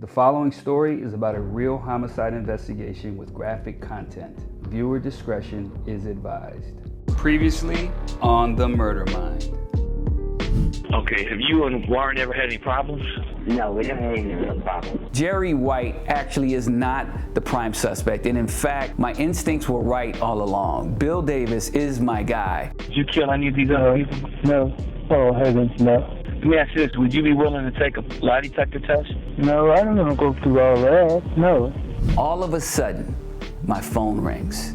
The following story is about a real homicide investigation with graphic content. Viewer discretion is advised. Previously on The Murder Mind. Okay, have you and Warren ever had any problems? No, we never had any real problems. Jerry White actually is not the prime suspect, and in fact, my instincts were right all along. Bill Davis is my guy. Did you kill any of these other people? No. Oh, heavens, no. Let me ask you this, would you be willing to take a lie detector test? No, I don't want to go through all that. No. All of a sudden, my phone rings.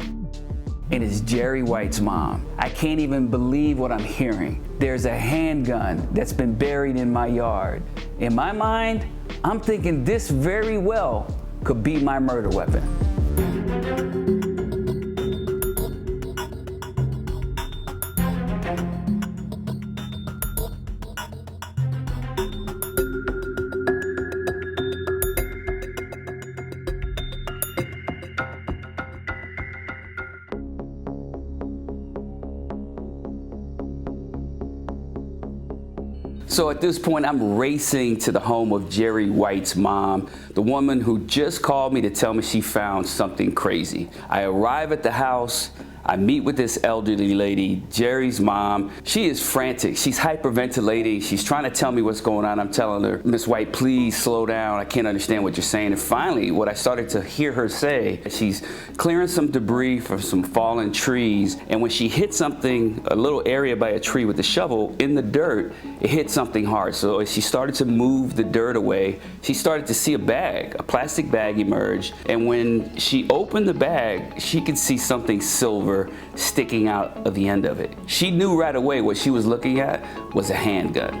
And it's Jerry White's mom. I can't even believe what I'm hearing. There's a handgun that's been buried in my yard. In my mind, I'm thinking this very well could be my murder weapon. So at this point, I'm racing to the home of Jerry White's mom, the woman who just called me to tell me she found something crazy. I arrive at the house. I meet with this elderly lady, Jerry's mom. She is frantic. She's hyperventilating. She's trying to tell me what's going on. I'm telling her, Miss White, please slow down. I can't understand what you're saying. And finally, what I started to hear her say, she's clearing some debris from some fallen trees. And when she hit something, a little area by a tree with the shovel in the dirt, it hit something hard. So as she started to move the dirt away, she started to see a bag, a plastic bag emerge. And when she opened the bag, she could see something silver sticking out of the end of it. She knew right away what she was looking at was a handgun.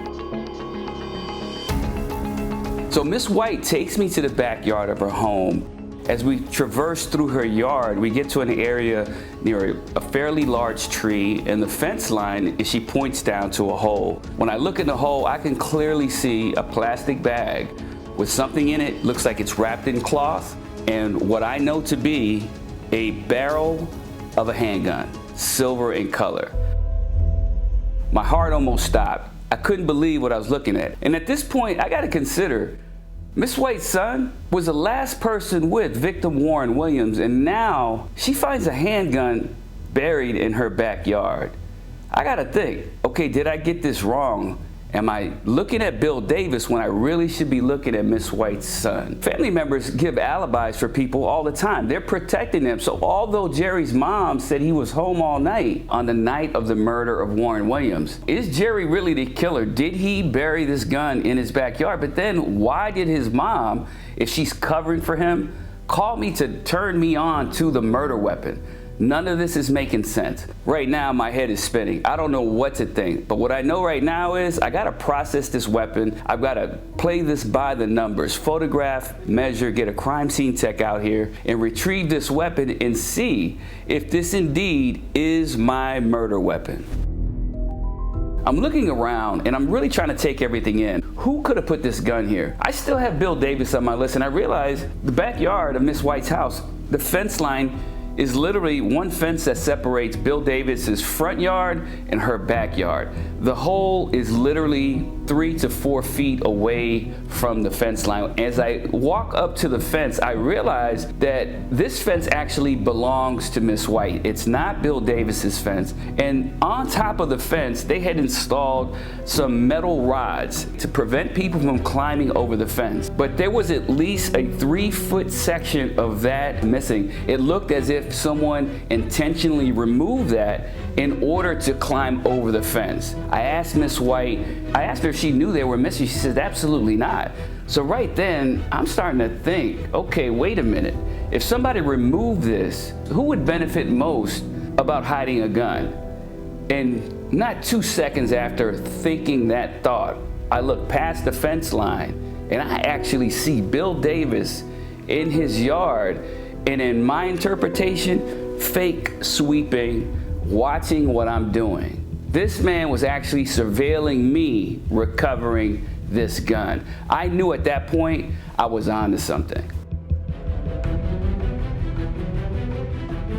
So Miss White takes me to the backyard of her home. As we traverse through her yard, we get to an area near a fairly large tree, and the fence line, she points down to a hole. When I look in the hole, I can clearly see a plastic bag with something in it, looks like it's wrapped in cloth, and what I know to be a barrel of a handgun, silver in color. My heart almost stopped. I couldn't believe what I was looking at. And at this point, I gotta consider, Miss White's son was the last person with victim Warren Williams, and now she finds a handgun buried in her backyard. I gotta think, okay, did I get this wrong? Am I looking at Bill Davis when I really should be looking at Miss White's son? Family members give alibis for people all the time. They're protecting them. So although Jerry's mom said he was home all night on the night of the murder of Warren Williams, is Jerry really the killer? Did he bury this gun in his backyard? But then why did his mom, if she's covering for him, call me to turn me on to the murder weapon? None of this is making sense. Right now, my head is spinning. I don't know what to think, but what I know right now is I gotta process this weapon. I've gotta play this by the numbers, photograph, measure, get a crime scene tech out here, and retrieve this weapon and see if this indeed is my murder weapon. I'm looking around and I'm really trying to take everything in. Who could have put this gun here? I still have Bill Davis on my list, and I realize the backyard of Miss White's house, the fence line is literally one fence that separates Bill Davis's front yard and her backyard. The hole is literally 3 to 4 feet away from the fence line. As I walk up to the fence, I realize that this fence actually belongs to Miss White. It's not Bill Davis's fence. And on top of the fence, they had installed some metal rods to prevent people from climbing over the fence. But there was at least a 3-foot section of that missing. It looked as if someone intentionally removed that in order to climb over the fence. I asked Miss White, I asked her if she knew they were missing. She said, absolutely not. So right then, I'm starting to think, okay, wait a minute. If somebody removed this, who would benefit most about hiding a gun? And not 2 seconds after thinking that thought, I look past the fence line and I actually see Bill Davis in his yard, and in my interpretation, fake sweeping, watching what I'm doing. This man was actually surveilling me recovering this gun. I knew at that point I was onto something.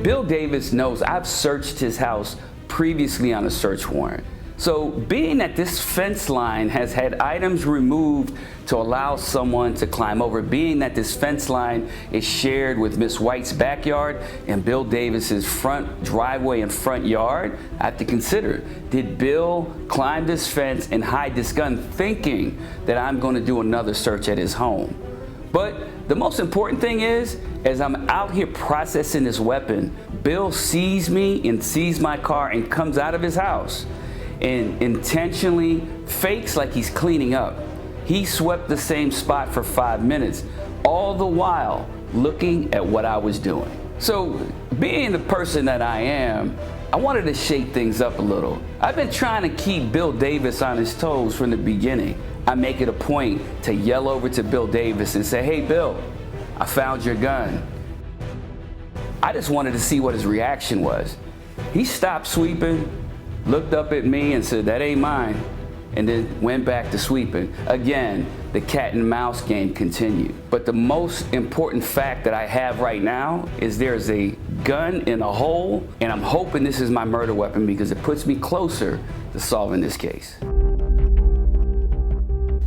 Bill Davis knows I've searched his house previously on a search warrant. So being that this fence line has had items removed to allow someone to climb over, being that this fence line is shared with Miss White's backyard and Bill Davis's front driveway and front yard, I have to consider, did Bill climb this fence and hide this gun thinking that I'm going to do another search at his home? But the most important thing is, as I'm out here processing this weapon, Bill sees me and sees my car and comes out of his house and intentionally fakes like he's cleaning up. He swept the same spot for 5 minutes, all the while looking at what I was doing. So being the person that I am, I wanted to shake things up a little. I've been trying to keep Bill Davis on his toes from the beginning. I make it a point to yell over to Bill Davis and say, "Hey Bill, I found your gun." I just wanted to see what his reaction was. He stopped sweeping, looked up at me and said, "That ain't mine," and then went back to sweeping. Again, the cat and mouse game continued. But the most important fact that I have right now is there's a gun in a hole, and I'm hoping this is my murder weapon because it puts me closer to solving this case.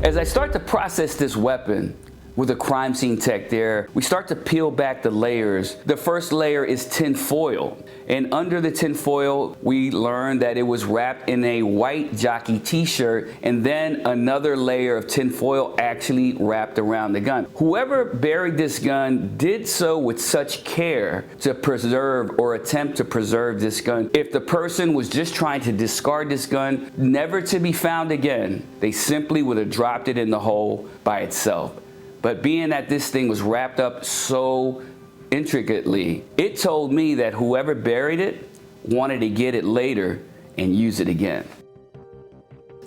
As I start to process this weapon with a crime scene tech there, we start to peel back the layers. The first layer is tin foil. And under the tin foil, we learned that it was wrapped in a white jockey t-shirt, and then another layer of tin foil actually wrapped around the gun. Whoever buried this gun did so with such care to preserve or attempt to preserve this gun. If the person was just trying to discard this gun, never to be found again, they simply would have dropped it in the hole by itself. But being that this thing was wrapped up so intricately, it told me that whoever buried it wanted to get it later and use it again.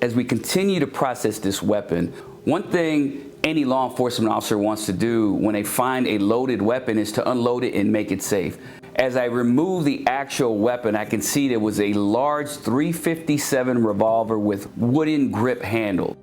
As we continue to process this weapon, one thing any law enforcement officer wants to do when they find a loaded weapon is to unload it and make it safe. As I remove the actual weapon, I can see there was a large .357 revolver with wooden grip handle.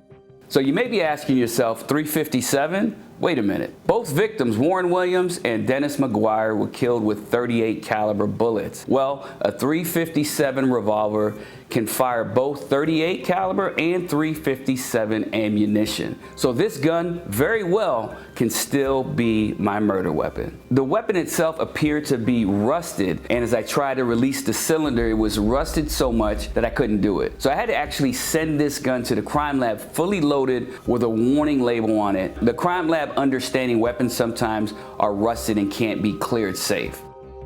So you may be asking yourself, .357? Wait a minute. Both victims, Warren Williams and Dennis McGuire, were killed with .38 caliber bullets. Well, a .357 revolver can fire both .38 caliber and .357 ammunition. So this gun very well can still be my murder weapon. The weapon itself appeared to be rusted, and as I tried to release the cylinder, it was rusted so much that I couldn't do it. So I had to actually send this gun to the crime lab fully loaded with a warning label on it. The crime lab understanding weapons sometimes are rusted and can't be cleared safe.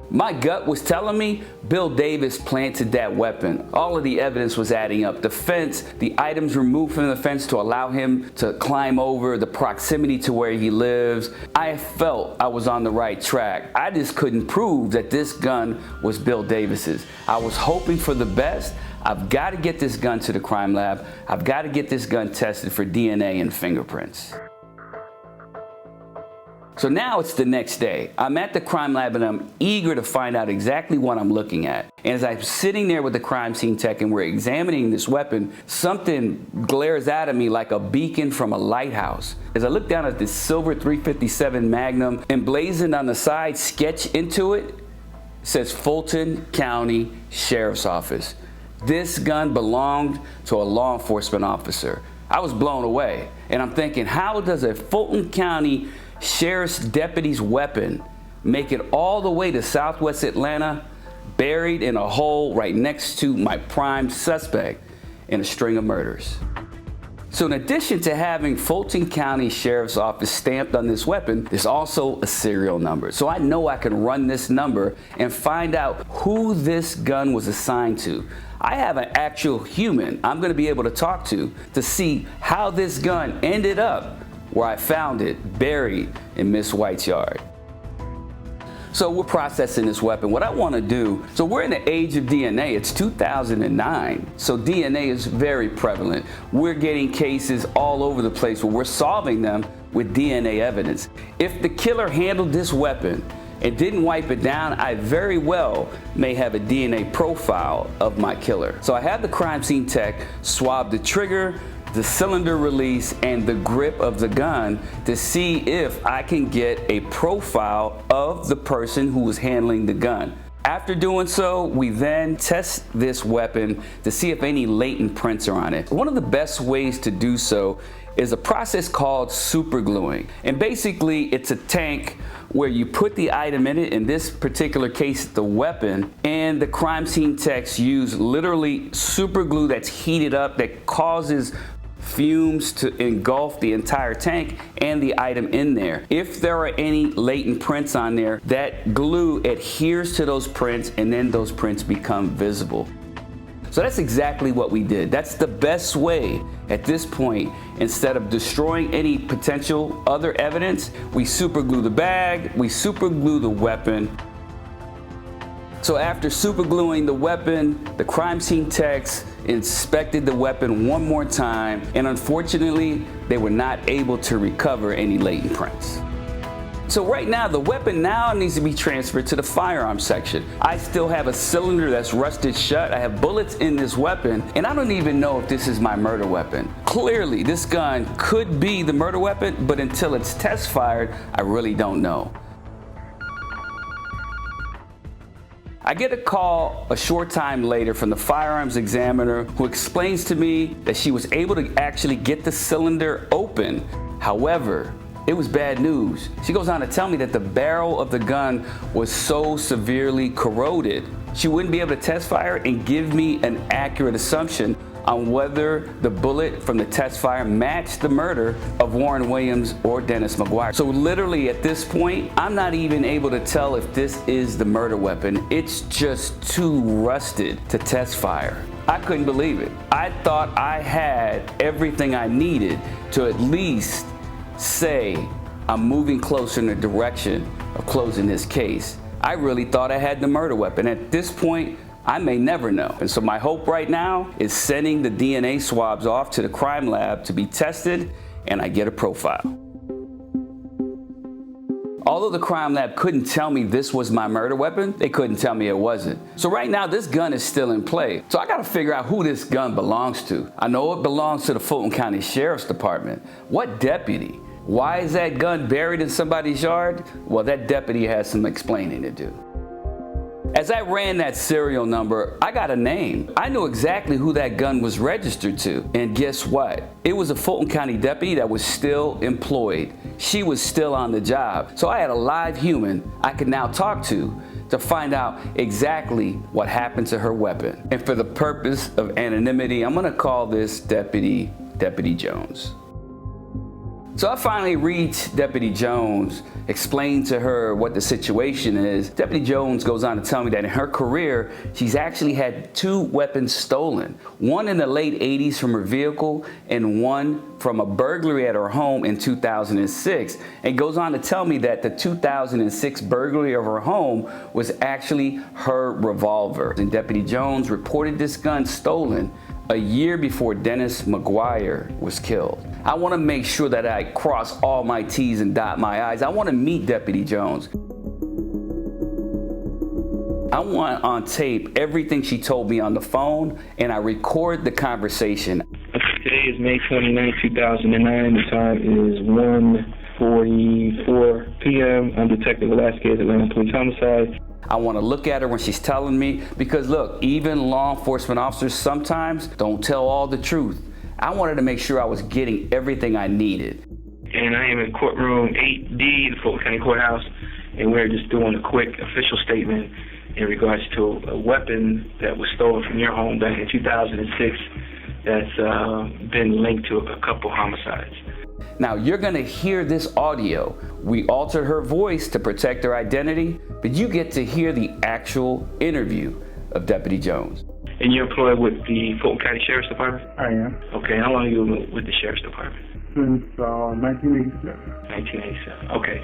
My gut was telling me Bill Davis planted that weapon. All of the evidence was adding up. The fence, the items removed from the fence to allow him to climb over, the proximity to where he lives. I felt I was on the right track. I just couldn't prove that this gun was Bill Davis's. I was hoping for the best. I've got to get this gun to the crime lab. I've got to get this gun tested for DNA and fingerprints. So now it's the next day. I'm at the crime lab and I'm eager to find out exactly what I'm looking at. And as I'm sitting there with the crime scene tech and we're examining this weapon, something glares out at me like a beacon from a lighthouse. As I look down at this silver .357 Magnum, emblazoned on the side, sketched into it, says Fulton County Sheriff's Office. This gun belonged to a law enforcement officer. I was blown away. And I'm thinking, how does a Fulton County Sheriff's deputy's weapon make it all the way to Southwest Atlanta, buried in a hole right next to my prime suspect in a string of murders? So in addition to having Fulton County Sheriff's Office stamped on this weapon, there's also a serial number. So I know I can run this number and find out who this gun was assigned to. I have an actual human I'm going to be able to talk to see how this gun ended up where I found it buried in Miss White's yard. So we're processing this weapon. What I want to do, so we're in the age of DNA. It's 2009. So DNA is very prevalent. We're getting cases all over the place where we're solving them with DNA evidence. If the killer handled this weapon and didn't wipe it down, I very well may have a DNA profile of my killer. So I have the crime scene tech swab the trigger, the cylinder release, and the grip of the gun to see if I can get a profile of the person who was handling the gun. After doing so, we then test this weapon to see if any latent prints are on it. One of the best ways to do so is a process called supergluing. And basically, it's a tank where you put the item in it, in this particular case, the weapon, and the crime scene techs use literally super glue that's heated up that causes fumes to engulf the entire tank and the item in there. If there are any latent prints on there, that glue adheres to those prints and then those prints become visible. So that's exactly what we did. That's the best way at this point. Instead of destroying any potential other evidence, we super glue the bag, we super glue the weapon. So after super gluing the weapon, the crime scene techs inspected the weapon one more time, and unfortunately, they were not able to recover any latent prints. So right now, the weapon now needs to be transferred to the firearms section. I still have a cylinder that's rusted shut. I have bullets in this weapon, and I don't even know if this is my murder weapon. Clearly, this gun could be the murder weapon, but until it's test fired, I really don't know. I get a call a short time later from the firearms examiner who explains to me that she was able to actually get the cylinder open. However, it was bad news. She goes on to tell me that the barrel of the gun was so severely corroded, she wouldn't be able to test fire and give me an accurate assumption on whether the bullet from the test fire matched the murder of Warren Williams or Dennis McGuire. So literally at this point, I'm not even able to tell if this is the murder weapon. It's just too rusted to test fire. I couldn't believe it. I thought I had everything I needed to at least say I'm moving closer in the direction of closing this case. I really thought I had the murder weapon. At this point, I may never know. And so my hope right now is sending the DNA swabs off to the crime lab to be tested and I get a profile. Although the crime lab couldn't tell me this was my murder weapon, they couldn't tell me it wasn't. So right now, this gun is still in play. So I gotta figure out who this gun belongs to. I know it belongs to the Fulton County Sheriff's Department. What deputy? Why is that gun buried in somebody's yard? Well, that deputy has some explaining to do. As I ran that serial number, I got a name. I knew exactly who that gun was registered to. And guess what? It was a Fulton County deputy that was still employed. She was still on the job. So I had a live human I could now talk to find out exactly what happened to her weapon. And for the purpose of anonymity, I'm gonna call this Deputy Jones. So I finally reached Deputy Jones, explained to her what the situation is. Deputy Jones goes on to tell me that in her career, she's actually had 2 weapons stolen. One in the late 80s from her vehicle and one from a burglary at her home in 2006. And goes on to tell me that the 2006 burglary of her home was actually her revolver. And Deputy Jones reported this gun stolen a year before Dennis McGuire was killed. I want to make sure that I cross all my T's and dot my I's. I want to meet Deputy Jones. I want on tape everything she told me on the phone, and I record the conversation. Today is May 29, 2009. The time is 1:44 p.m. I'm Detective Velazquez, Atlanta Police Homicide. I want to look at her when she's telling me, because look, even law enforcement officers sometimes don't tell all the truth. I wanted to make sure I was getting everything I needed. And I am in courtroom 8D, the Fulton County Courthouse, and we're just doing a quick official statement in regards to a weapon that was stolen from your home back in 2006 that's been linked to a couple homicides. Now, you're going to hear this audio. We altered her voice to protect her identity, but you get to hear the actual interview of Deputy Jones. And you're employed with the Fulton County Sheriff's Department? I am. Okay, how long are you with the Sheriff's Department? Since 1987. 1987, okay.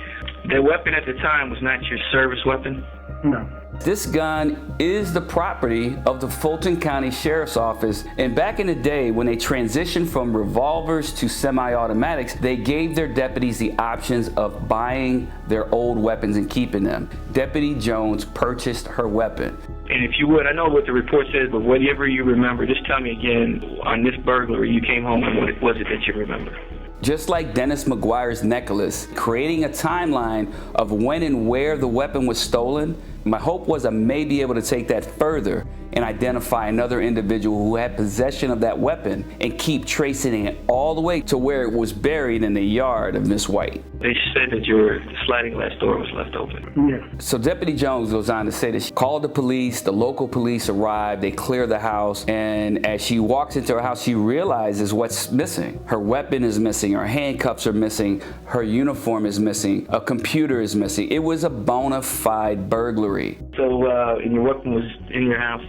The weapon at the time was not your service weapon? No. This gun is the property of the Fulton County Sheriff's Office, and back in the day when they transitioned from revolvers to semi-automatics, they gave their deputies the options of buying their old weapons and keeping them. Deputy Jones purchased her weapon. And if you would, I know what the report says, but whatever you remember, just tell me again, on this burglary, you came home and what was it that you remember? Just like Dennis McGuire's necklace, creating a timeline of when and where the weapon was stolen, My hope was I may be able to take that further and identify another individual who had possession of that weapon and keep tracing it all the way to where it was buried in the yard of Miss White. They said that your sliding glass door was left open. Yes. So Deputy Jones goes on to say that she called the police, the local police arrived, they clear the house, and as she walks into her house, she realizes what's missing. Her weapon is missing, her handcuffs are missing, her uniform is missing, a computer is missing. It was a bona fide burglary. So, and your weapon was in your house?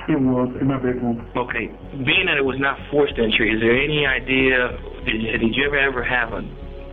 It was in my bedroom. Okay. Being that it was not forced entry, is there any idea, did you ever have a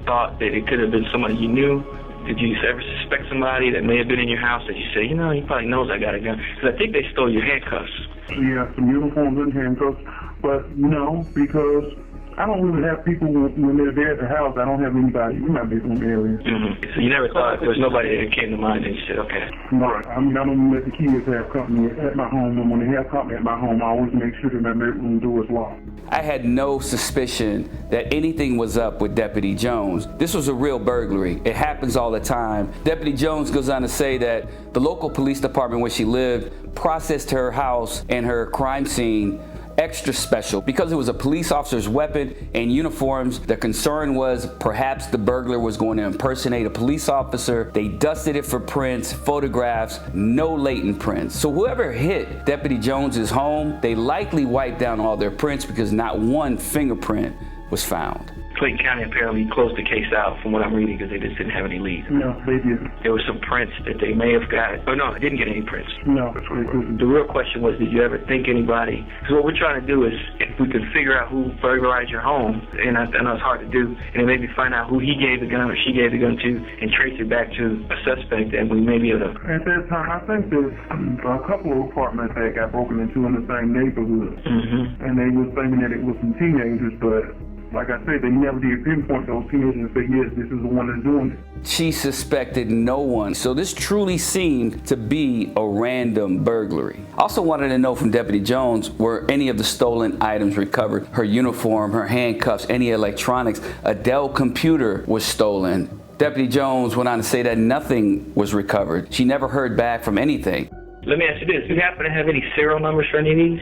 thought that it could have been somebody you knew? Did you ever suspect somebody that may have been in your house that you say, he probably knows I got a gun? Because I think they stole your handcuffs. Yeah, some uniforms and handcuffs. But no, because I don't really have people when they're there at the house. I don't have anybody in my bedroom area. Mm-hmm. So you never thought there was nobody that came to mind and you said, okay. Right. I mean, I don't let the kids have company at my home. And when they have company at my home, I always make sure that my bedroom door is locked. I had no suspicion that anything was up with Deputy Jones. This was a real burglary. It happens all the time. Deputy Jones goes on to say that the local police department where she lived processed her house and her crime scene extra special because it was a police officer's weapon and uniforms. The concern was perhaps the burglar was going to impersonate a police officer. They dusted it for prints, photographs, no latent prints. So whoever hit Deputy Jones's home, they likely wiped down all their prints because not one fingerprint was found. Fulton County apparently closed the case out from what I'm reading because they just didn't have any leads. No, they didn't. There were some prints that they may have got. Oh, no, they didn't get any prints. No, they didn't. The real question was, did you ever think anybody? Because what we're trying to do is, if we could figure out who burglarized your home, and I know it's hard to do, and then maybe find out who he gave the gun or she gave the gun to, and trace it back to a suspect, and we may be able to. At that time, I think there's a couple of apartments that got broken into in the same neighborhood. Mm-hmm. And they were thinking that it was some teenagers, but like I said, they never did pinpoint those teenagers and say, yes, this is the one that's doing it. She suspected no one. So this truly seemed to be a random burglary. I also wanted to know from Deputy Jones, were any of the stolen items recovered? Her uniform, her handcuffs, any electronics, a Dell computer was stolen. Deputy Jones went on to say that nothing was recovered. She never heard back from anything. Let me ask you this. Do you happen to have any serial numbers for any of these?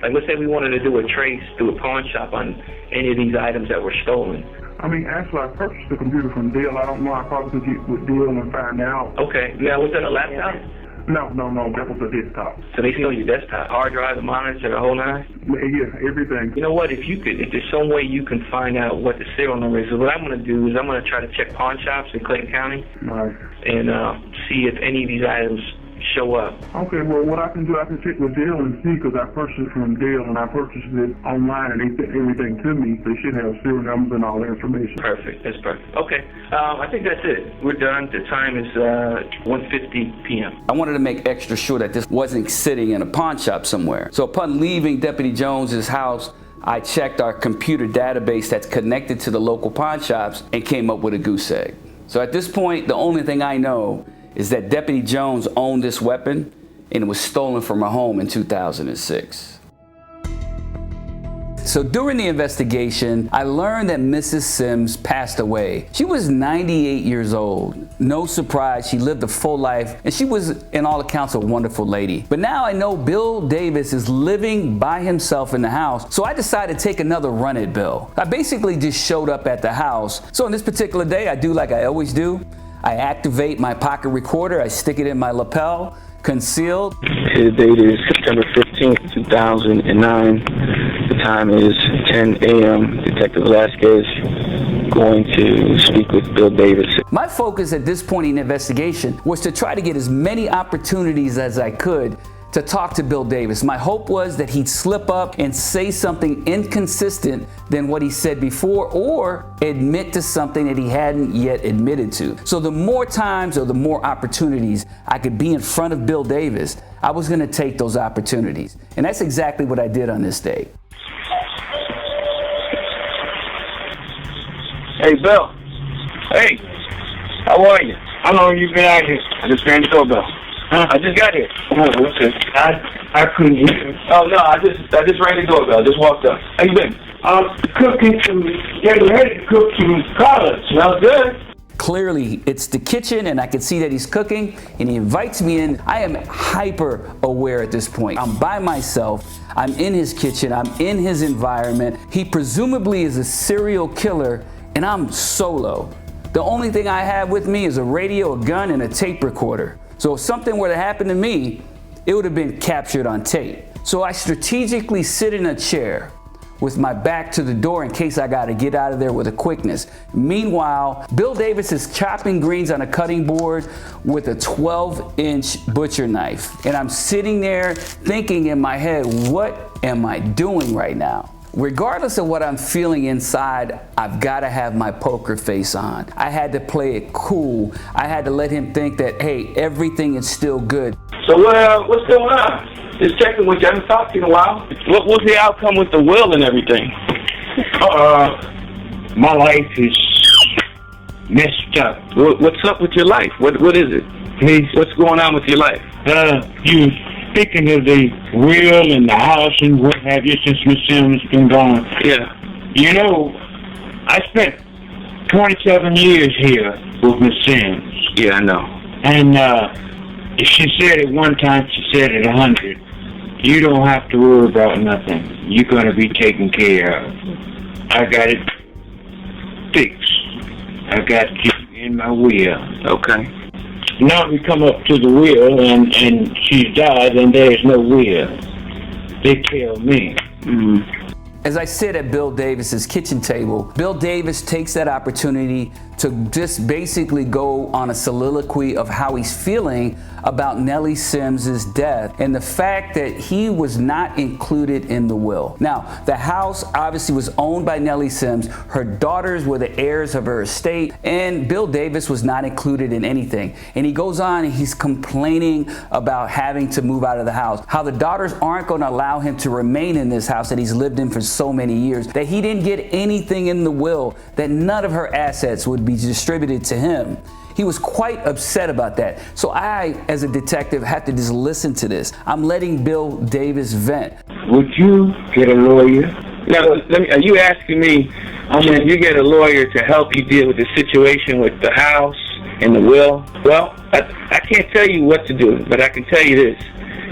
Like, let's say we wanted to do a trace through a pawn shop on any of these items that were stolen. I mean, actually, I purchased the computer from Dell. I don't know. I probably could get with Dell and find out. Okay. Now, was that a laptop? No. That was a desktop. So they stole your desktop, hard drive, the monitor, the whole nine? Yeah, everything. You know what? If there's some way you can find out what the serial number is, what I'm going to do is I'm going to try to check pawn shops in Clayton County. Right. And see if any of these items show up. Okay, well, what I can do, I can check with Dell and see, because I purchased it from Dell and I purchased it online and they sent everything to me. They should have serial numbers and all the information. Perfect. That's perfect. Okay. I think that's it. We're done. The time is 1:50 p.m. I wanted to make extra sure that this wasn't sitting in a pawn shop somewhere. So upon leaving Deputy Jones's house, I checked our computer database that's connected to the local pawn shops and came up with a goose egg. So at this point, the only thing I know is that Deputy Jones owned this weapon and it was stolen from her home in 2006. So during the investigation, I learned that Mrs. Sims passed away. She was 98 years old. No surprise, she lived a full life and she was, in all accounts, a wonderful lady. But now I know Bill Davis is living by himself in the house, so I decided to take another run at Bill. I basically just showed up at the house. So on this particular day, I do like I always do. I activate my pocket recorder, I stick it in my lapel, concealed. The date is September 15th, 2009. The time is 10 a.m. Detective Velazquez going to speak with Bill Davis. My focus at this point in the investigation was to try to get as many opportunities as I could to talk to Bill Davis. My hope was that he'd slip up and say something inconsistent than what he said before, or admit to something that he hadn't yet admitted to. So the more times or the more opportunities I could be in front of Bill Davis, I was gonna take those opportunities. And that's exactly what I did on this day. Hey, Bill. Hey, how are you? How long have you been out here? I just rang the doorbell. Huh? I just got here. Oh, okay. I couldn't hear. Oh, no, I just rang the doorbell. Just walked up. How you been? Cooking some, getting ready to cook some collard. Smells good. Clearly, it's the kitchen, and I can see that he's cooking, and he invites me in. I am hyper aware at this point. I'm by myself. I'm in his kitchen. I'm in his environment. He presumably is a serial killer, and I'm solo. The only thing I have with me is a radio, a gun, and a tape recorder. So if something were to happen to me, it would have been captured on tape. So I strategically sit in a chair with my back to the door in case I got to get out of there with a quickness. Meanwhile, Bill Davis is chopping greens on a cutting board with a 12-inch butcher knife. And I'm sitting there thinking in my head, what am I doing right now? Regardless of what I'm feeling inside, I've got to have my poker face on. I had to play it cool. I had to let him think that, hey, everything is still good. So what's going on? Just checking with you. I haven't talked to you in a while. What was the outcome with the will and everything? My life is messed up. What's up with your life? What is it? Please, what's going on with your life? You speaking of the will and the house and what have you since Miss Sims been gone. Yeah. You know, I spent 27 years here with Miss Sims. Yeah, I know. And she said at one time, she said at 100, you don't have to worry about nothing. You're going to be taken care of. I got it fixed. I got you in my will. Okay. Now we come up to the will, and she died, and there's no will. They kill me. Mm-hmm. As I sit at Bill Davis's kitchen table, Bill Davis takes that opportunity to just basically go on a soliloquy of how he's feeling about Nellie Sims's death and the fact that he was not included in the will. Now, the house obviously was owned by Nellie Sims. Her daughters were the heirs of her estate, and Bill Davis was not included in anything. And he goes on and he's complaining about having to move out of the house, how the daughters aren't going to allow him to remain in this house that he's lived in for so many years, that he didn't get anything in the will, that none of her assets would be distributed to him. He was quite upset about that. So I, as a detective, had to just listen to this. I'm letting Bill Davis vent. Would you get a lawyer? Now, are you asking me, should you get a lawyer to help you deal with the situation with the house and the will? Well, I can't tell you what to do, but I can tell you this,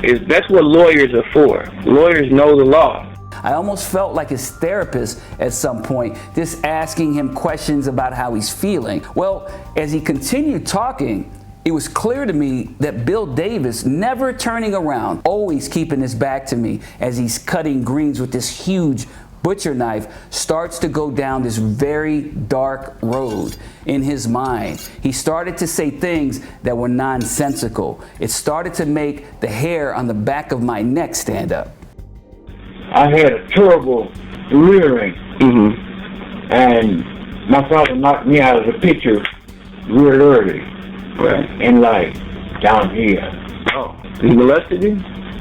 is that's what lawyers are for. Lawyers know the law. I almost felt like his therapist at some point, just asking him questions about how he's feeling. Well, as he continued talking, it was clear to me that Bill Davis, never turning around, always keeping his back to me as he's cutting greens with this huge butcher knife, starts to go down this very dark road in his mind. He started to say things that were nonsensical. It started to make the hair on the back of my neck stand up. I had a terrible rearing, and my father knocked me out of the picture real early in life, down here. Oh, he molested you?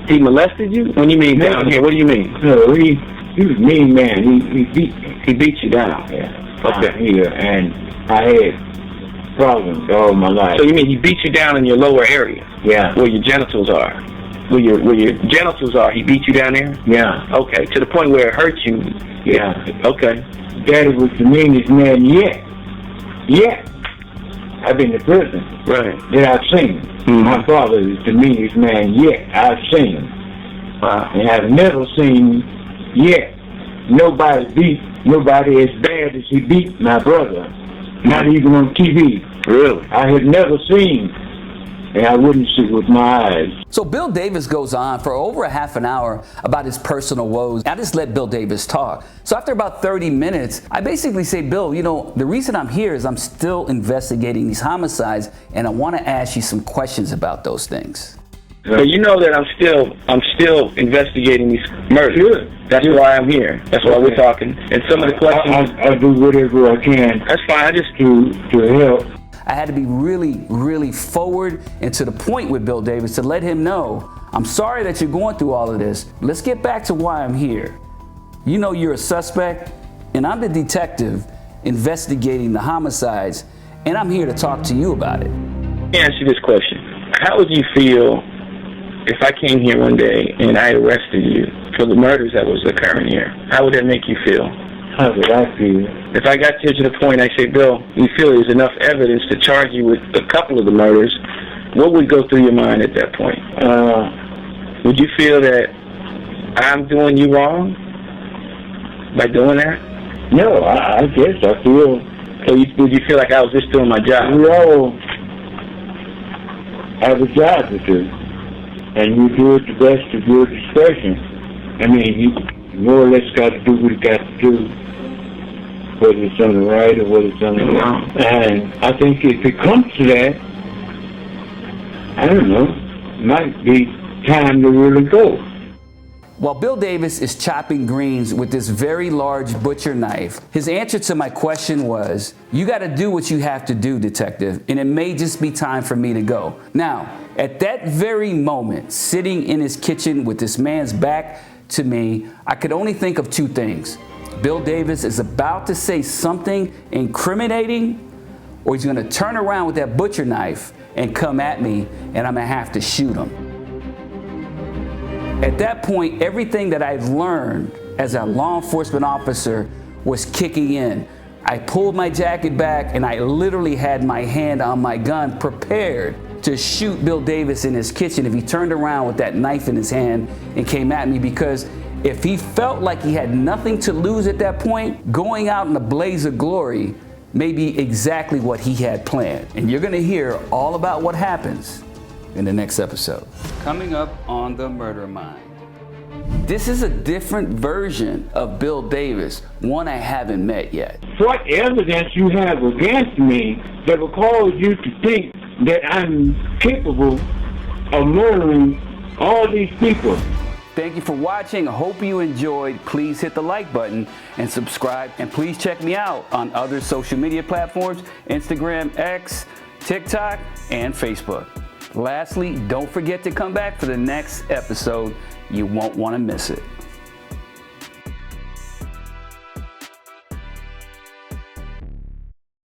He molested you? When you mean down here, what do you mean? No, he was a mean man. He beat me. He beat you down? Yeah, okay. Down here, and I had problems all my life. So you mean he beat you down in your lower area? Yeah. Where your genitals are? Where your genitals are, he beat you down there? Yeah. Okay, to the point where it hurt you? Yeah. Okay. Daddy was the meanest man yet. I've been to prison. Right. That I've seen. Mm-hmm. My father is the meanest man yet I've seen. Wow. And I've never seen yet nobody beat nobody as bad as he beat my brother. Not even on TV. Really? I have never seen, and I wouldn't see with my eyes. So Bill Davis goes on for over a half an hour about his personal woes. I just let Bill Davis talk. So after about 30 minutes, I basically say, Bill, you know, the reason I'm here is I'm still investigating these homicides, and I want to ask you some questions about those things. So you know that I'm still investigating these murders. Sure. That's why I'm here. That's why we're talking. And some of the questions... I'll do whatever I can. That's fine. I just... To help. I had to be really, really forward and to the point with Bill Davis to let him know, I'm sorry that you're going through all of this. Let's get back to why I'm here. You know you're a suspect, and I'm the detective investigating the homicides, and I'm here to talk to you about it. Let me ask you this question. How would you feel if I came here one day and I arrested you for the murders that was occurring here? How would that make you feel? How would I feel? If I got you to the point, I say, Bill, we feel there's enough evidence to charge you with a couple of the murders, what would go through your mind at that point? Would you feel that I'm doing you wrong by doing that? No, I guess I feel... Would you feel like I was just doing my job? We all have a job to do, and you do it the best of your discretion. I mean, you more or less got to do what you got to do, whether it's on the right or whether it's on the wrong. And I think if it comes to that, I don't know, it might be time to really go. While Bill Davis is chopping greens with this very large butcher knife, his answer to my question was, you got to do what you have to do, detective, and it may just be time for me to go. Now, at that very moment, sitting in his kitchen with this man's back to me, I could only think of two things. Bill Davis is about to say something incriminating, or he's going to turn around with that butcher knife and come at me, and I'm going to have to shoot him. At that point, everything that I've learned as a law enforcement officer was kicking in. I pulled my jacket back and I literally had my hand on my gun, prepared to shoot Bill Davis in his kitchen if he turned around with that knife in his hand and came at me, because if he felt like he had nothing to lose at that point, going out in a blaze of glory may be exactly what he had planned. And you're gonna hear all about what happens in the next episode. Coming up on The Murder Mind. This is a different version of Bill Davis, one I haven't met yet. What evidence you have against me that will cause you to think that I'm capable of murdering all these people? Thank you for watching. I hope you enjoyed. Please hit the like button and subscribe. And please check me out on other social media platforms, Instagram, X, TikTok, and Facebook. Lastly, don't forget to come back for the next episode. You won't want to miss it.